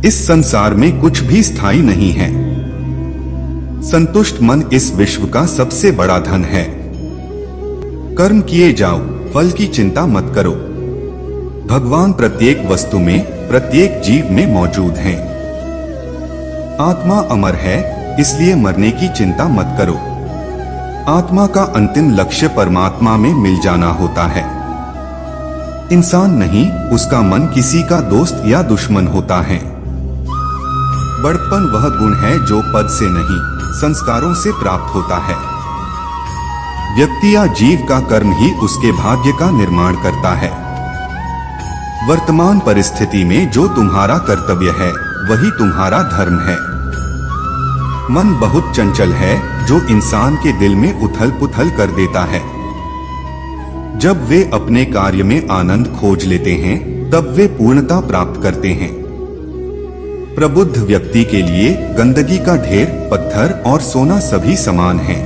इस संसार में कुछ भी स्थायी नहीं है। संतुष्ट मन इस विश्व का सबसे बड़ा धन है। कर्म किए जाओ, फल की चिंता मत करो। भगवान प्रत्येक वस्तु में, प्रत्येक जीव में मौजूद हैं। आत्मा अमर है, इसलिए मरने की चिंता मत करो। आत्मा का अंतिम लक्ष्य परमात्मा में मिल जाना होता है। इंसान नहीं, उसका मन किसी का दोस्त या दुश्मन होता है। बड़प्पन वह गुण है जो पद से नहीं, संस्कारों से प्राप्त होता है। व्यक्ति या जीव का कर्म ही उसके भाग्य का निर्माण करता है। वर्तमान परिस्थिति में जो तुम्हारा कर्तव्य है, वही तुम्हारा धर्म है। मन बहुत चंचल है, जो इंसान के दिल में उथल पुथल कर देता है। जब वे अपने कार्य में आनंद खोज लेते हैं, तब वे पूर्णता प्राप्त करते हैं। प्रबुद्ध व्यक्ति के लिए गंदगी का ढेर, पत्थर और सोना सभी समान हैं।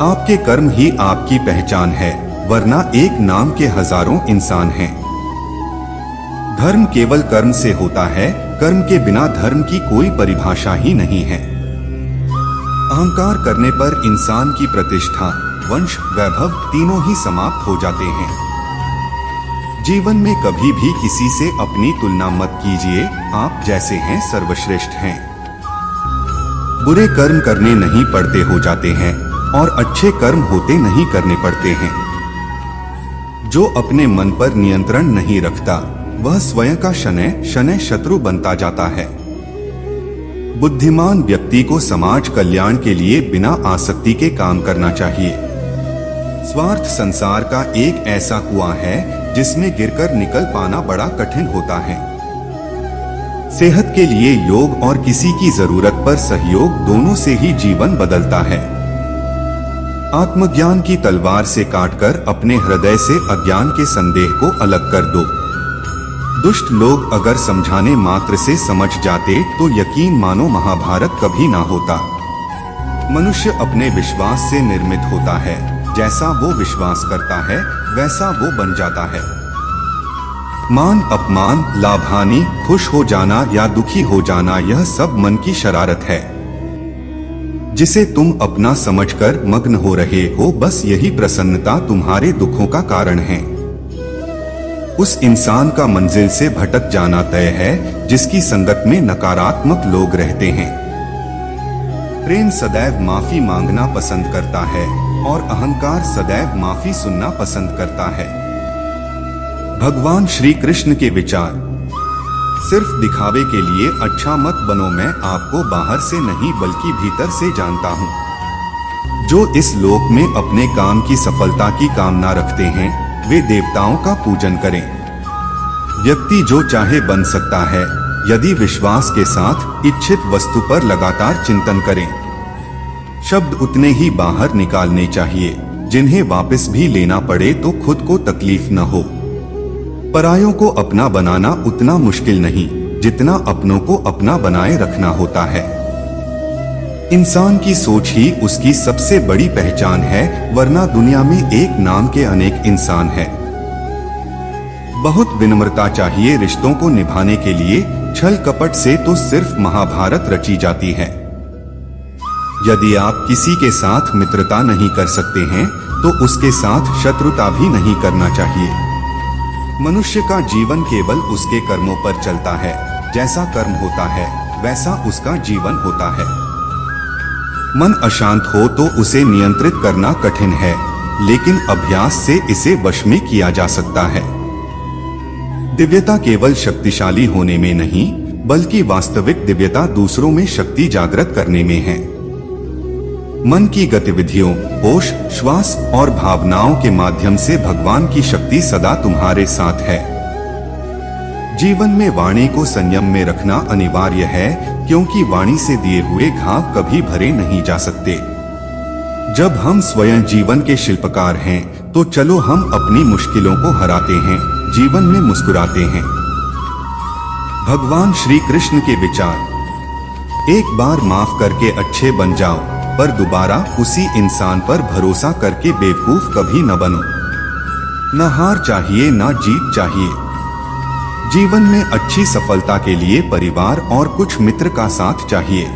आपके कर्म ही आपकी पहचान है, वरना एक नाम के हजारों इंसान हैं। धर्म केवल कर्म से होता है, कर्म के बिना धर्म की कोई परिभाषा ही नहीं है। अहंकार करने पर इंसान की प्रतिष्ठा, वंश, वैभव तीनों ही समाप्त हो जाते हैं। जीवन में कभी भी किसी से अपनी तुलना मत कीजिए, आप जैसे हैं सर्वश्रेष्ठ हैं। बुरे कर्म करने नहीं पड़ते हो जाते हैं और अच्छे कर्म होते नहीं करने पड़ते हैं। जो अपने मन पर नियंत्रण नहीं रखता, वह स्वयं का शनैः शनैः शत्रु बनता जाता है। बुद्धिमान व्यक्ति को समाज कल्याण के लिए बिना आसक्ति के काम करना चाहिए। स्वार्थ संसार का एक ऐसा कुआं है जिसमें गिरकर निकल पाना बड़ा कठिन होता है। सेहत के लिए योग और किसी की जरूरत पर सहयोग, दोनों से ही जीवन बदलता है। आत्मज्ञान की तलवार से काटकर अपने हृदय से अज्ञान के संदेह को अलग कर दो। दुष्ट लोग अगर समझाने मात्र से समझ जाते तो यकीन मानो महाभारत कभी ना होता। मनुष्य अपने विश्वास से निर्मित होता है, जैसा वो विश्वास करता है वैसा वो बन जाता है। मान अपमान, लाभ हानि, खुश हो जाना या दुखी हो जाना, यह सब मन की शरारत है। जिसे तुम अपना समझकर मग्न हो रहे हो, बस यही प्रसन्नता तुम्हारे दुखों का कारण है। उस इंसान का मंजिल से भटक जाना तय है जिसकी संगत में नकारात्मक लोग रहते हैं। प्रेम सदैव माफी मांगना पसंद करता है और अहंकार सदैव माफी सुनना पसंद करता है। भगवान श्री कृष्ण के विचार, सिर्फ दिखावे के लिए अच्छा मत बनो, मैं आपको बाहर से नहीं बल्कि भीतर से जानता हूँ। जो इस लोक में अपने काम की सफलता की कामना रखते हैं, वे देवताओं का पूजन करें। व्यक्ति जो चाहे बन सकता है, यदि विश्वास के साथ इच्छित वस्तु पर लगातार चिंतन करें। शब्द उतने ही बाहर निकालने चाहिए जिन्हें वापस भी लेना पड़े तो खुद को तकलीफ न हो। परायों को अपना बनाना उतना मुश्किल नहीं जितना अपनों को अपना बनाए रखना होता है। इंसान की सोच ही उसकी सबसे बड़ी पहचान है, वरना दुनिया में एक नाम के अनेक इंसान हैं। बहुत विनम्रता चाहिए रिश्तों को निभाने के लिए, छल कपट से तो सिर्फ महाभारत रची जाती है। यदि आप किसी के साथ मित्रता नहीं कर सकते हैं, तो उसके साथ शत्रुता भी नहीं करना चाहिए। मनुष्य का जीवन केवल उसके कर्मों पर चलता है। जैसा कर्म होता है, वैसा उसका जीवन होता है। मन अशांत हो तो उसे नियंत्रित करना कठिन है, लेकिन अभ्यास से इसे वश में किया जा सकता है। दिव्यता केवल शक्तिशाली होने में नहीं, बल्कि वास्तविक दिव्यता दूसरों में शक्ति जागृत करने में है। मन की गतिविधियों, होश, श्वास और भावनाओं के माध्यम से भगवान की शक्ति सदा तुम्हारे साथ है। जीवन में वाणी को संयम में रखना अनिवार्य है, क्योंकि वाणी से दिए हुए घाव कभी भरे नहीं जा सकते। जब हम स्वयं जीवन के शिल्पकार हैं, तो चलो हम अपनी मुश्किलों को हराते हैं, जीवन में मुस्कुराते हैं। भगवान श्री कृष्ण के विचार, एक बार माफ करके अच्छे बन जाओ, पर दोबारा उसी इंसान पर भरोसा करके बेवकूफ कभी न बनो। न हार चाहिए, न जीत चाहिए। जीवन में अच्छी सफलता के लिए परिवार और कुछ मित्र का साथ चाहिए।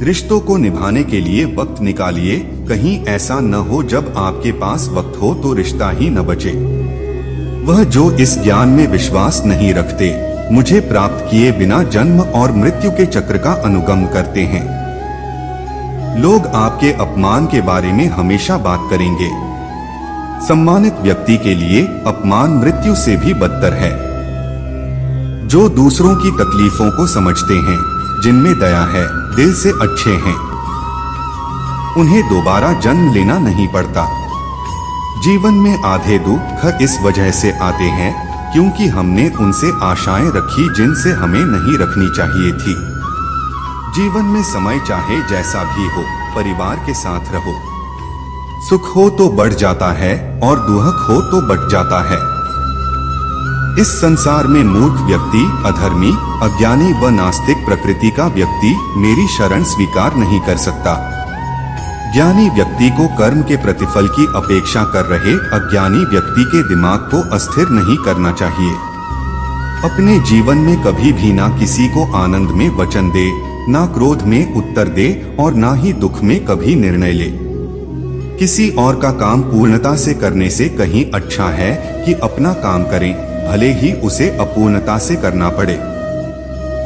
रिश्तों को निभाने के लिए वक्त निकालिए, कहीं ऐसा न हो जब आपके पास वक्त हो तो रिश्ता ही न बचे। वह जो इस ज्ञान में विश्वास नहीं रखते, मुझे प्राप्त किए बिना जन्म और मृत्यु के चक्र का अनुगम करते हैं। लोग आपके अपमान के बारे में हमेशा बात करेंगे। सम्मानित व्यक्ति के लिए अपमान मृत्यु से भी बदतर है। जो दूसरों की तकलीफों को समझते हैं, जिनमें दया है, दिल से अच्छे हैं, उन्हें दोबारा जन्म लेना नहीं पड़ता। जीवन में आधे दुख इस वजह से आते हैं क्योंकि हमने उनसे आशाएं रखी जिनसे हमें नहीं रखनी चाहिए थी। जीवन में समय चाहे जैसा भी हो, परिवार के साथ रहो। सुख हो तो बढ़ जाता है और दुख हो तो बट जाता है। इस संसार में मूर्ख व्यक्ति, अधर्मी, अज्ञानी व नास्तिक प्रकृति का व्यक्ति मेरी शरण स्वीकार नहीं कर सकता। ज्ञानी व्यक्ति को कर्म के प्रतिफल की अपेक्षा कर रहे अज्ञानी व्यक्ति के दिमाग को अस्थिर नहीं करना चाहिए। अपने जीवन में कभी भी ना किसी को आनंद में वचन दे, ना क्रोध में उत्तर दे और ना ही दुख में कभी निर्णय ले। किसी और का काम पूर्णता से करने से कहीं अच्छा है कि अपना काम करें, भले ही उसे अपूर्णता से करना पड़े।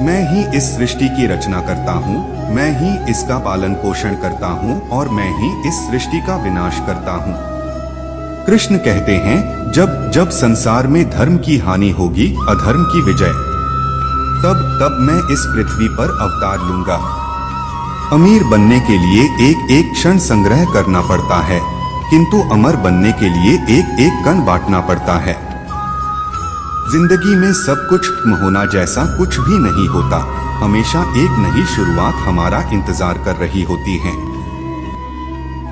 मैं ही इस सृष्टि की रचना करता हूँ, मैं ही इसका पालन पोषण करता हूँ और मैं ही इस सृष्टि का विनाश करता हूँ। कृष्ण कहते हैं, जब जब संसार में धर्म की हानि होगी, अधर्म की विजय, तब तब मैं इस पृथ्वी पर अवतार लूंगा। अमीर बनने के लिए एक एक क्षण संग्रह करना पड़ता है, किंतु अमर बनने के लिए एक एक कण बांटना पड़ता है। जिंदगी में सब कुछ खत्म होना जैसा कुछ भी नहीं होता। हमेशा एक नई शुरुआत हमारा इंतजार कर रही होती है।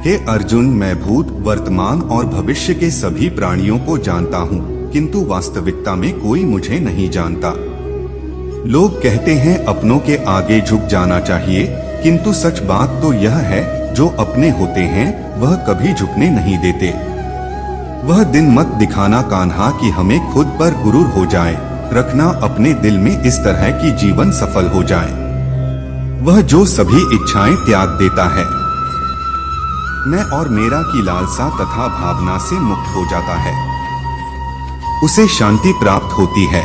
हे अर्जुन, मैं भूत, वर्तमान और भविष्य के सभी प्राणियों को जानता हूँ, किंतु वास्तविकता में कोई मुझे नहीं जानता। लोग कहते हैं अपनों के आगे झुक जाना चाहिए, किंतु सच बात तो यह है, जो अपने होते हैं वह कभी झुकने नहीं देते। वह दिन मत दिखाना कान्हा कि हमें खुद पर गुरूर हो जाए, रखना अपने दिल में इस तरह की जीवन सफल हो जाए। वह जो सभी इच्छाएं त्याग देता है, मैं और मेरा की लालसा तथा भावना से मुक्त हो जाता है, उसे शांति प्राप्त होती है।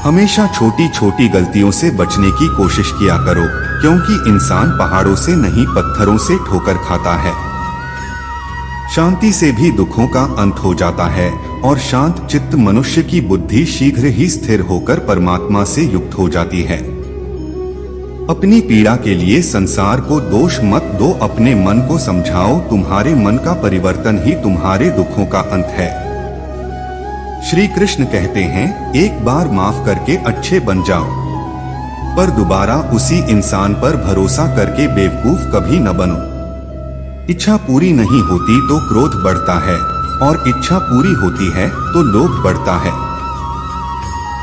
हमेशा छोटी छोटी गलतियों से बचने की कोशिश किया करो, क्योंकि इंसान पहाड़ों से नहीं पत्थरों से ठोकर खाता है। शांति से भी दुखों का अंत हो जाता है और शांत चित्त मनुष्य की बुद्धि शीघ्र ही स्थिर होकर परमात्मा से युक्त हो जाती है। अपनी पीड़ा के लिए संसार को दोष मत दो, अपने मन को समझाओ, तुम्हारे मन का परिवर्तन ही तुम्हारे दुखों का अंत है। श्री कृष्ण कहते हैं, एक बार माफ करके अच्छे बन जाओ, पर दोबारा उसी इंसान पर भरोसा करके बेवकूफ कभी न बनो। इच्छा पूरी नहीं होती तो क्रोध बढ़ता है और इच्छा पूरी होती है तो लोभ बढ़ता है।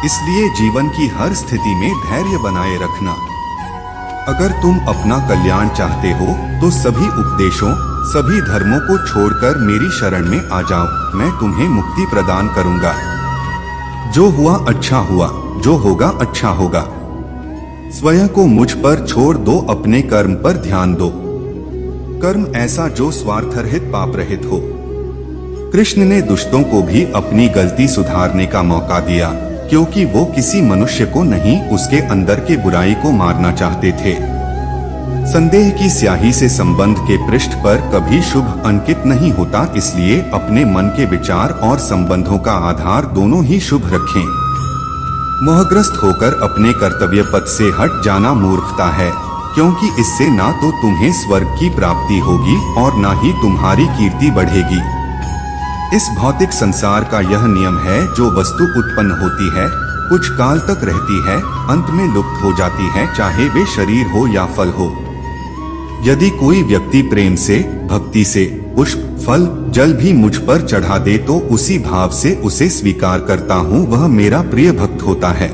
इसलिए जीवन की हर स्थिति में धैर्य बनाए रखना। अगर तुम अपना कल्याण चाहते हो तो सभी उपदेशों, सभी धर्मों को छोड़कर मेरी शरण में आ जाओ, मैं तुम्हें मुक्ति प्रदान करूंगा। जो हुआ अच्छा हुआ, जो होगा अच्छा होगा। स्वयं को मुझ पर छोड़ दो, अपने कर्म पर ध्यान दो। कर्म ऐसा जो स्वार्थ रहित, पाप रहित हो। कृष्ण ने दुष्टों को भी अपनी गलती सुधारने का मौका दिया, क्योंकि वो किसी मनुष्य को नहीं, उसके अंदर के बुराई को मारना चाहते थे। संदेह की स्याही से संबंध के पृष्ठ पर कभी शुभ अंकित नहीं होता, इसलिए अपने मन के विचार और संबंधों का आधार दोनों ही शुभ रखें। मोहग्रस्त होकर अपने कर्तव्य पथ से हट जाना मूर्खता है, क्योंकि इससे ना तो तुम्हें स्वर्ग की प्राप्ति होगी और ना ही तुम्हारी कीर्ति बढ़ेगी। इस भौतिक संसार का यह नियम है, जो वस्तु उत्पन्न होती है, कुछ काल तक रहती है, अंत में लुप्त हो जाती है, चाहे वे शरीर हो या फल हो। यदि कोई व्यक्ति प्रेम से, भक्ति से पुष्प, फल, जल भी मुझ पर चढ़ा दे तो उसी भाव से उसे स्वीकार करता हूँ, वह मेरा प्रिय भक्त होता है।